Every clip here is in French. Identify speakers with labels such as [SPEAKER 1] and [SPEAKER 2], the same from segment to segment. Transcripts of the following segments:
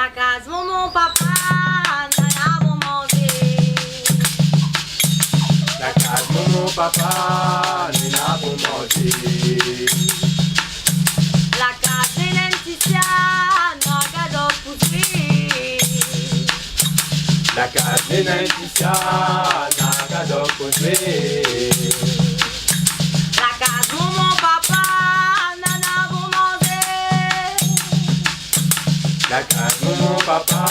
[SPEAKER 1] La case mon papa, nana pour manger.
[SPEAKER 2] La case mon papa, nana pour manger.
[SPEAKER 1] La case de l'entitia, n'a cadeau pour jouer.
[SPEAKER 2] La case de l'entitia, n'a cadeau pour jouer.
[SPEAKER 1] La case mon papa, nana pour manger.
[SPEAKER 2] La case mon papa,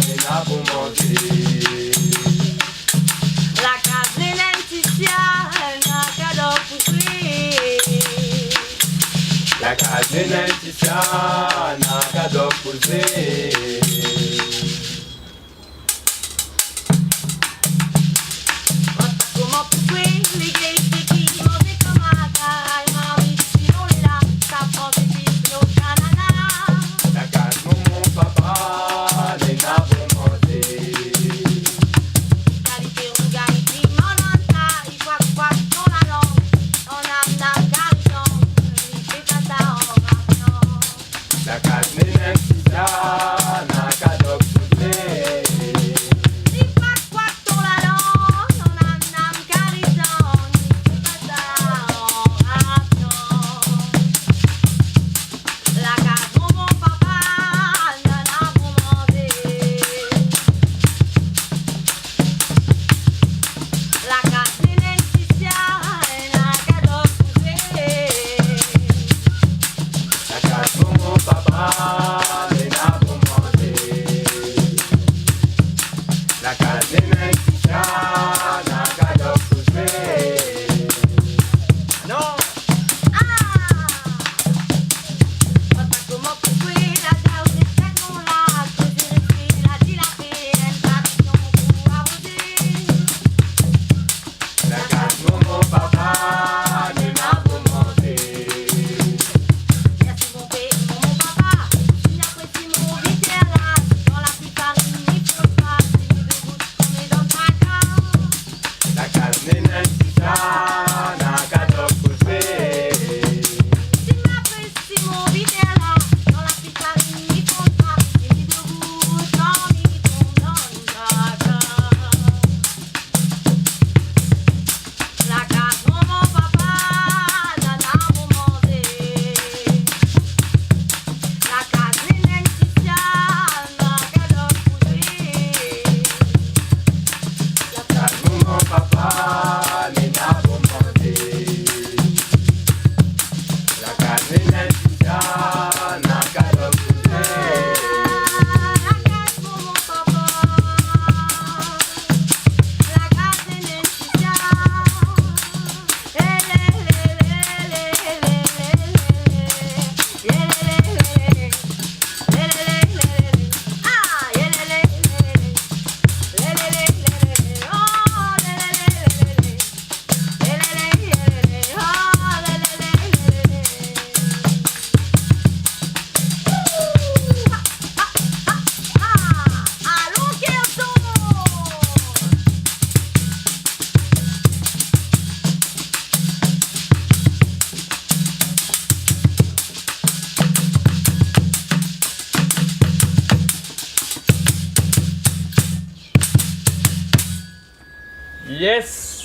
[SPEAKER 2] nana pour manger.
[SPEAKER 1] La case de l'entitia, n'a cadeau pour jouer.
[SPEAKER 2] La case de l'entitia, n'a cadeau pour jouer. La case de l'entitia, n'a cadeau pour jouer.
[SPEAKER 3] Yes!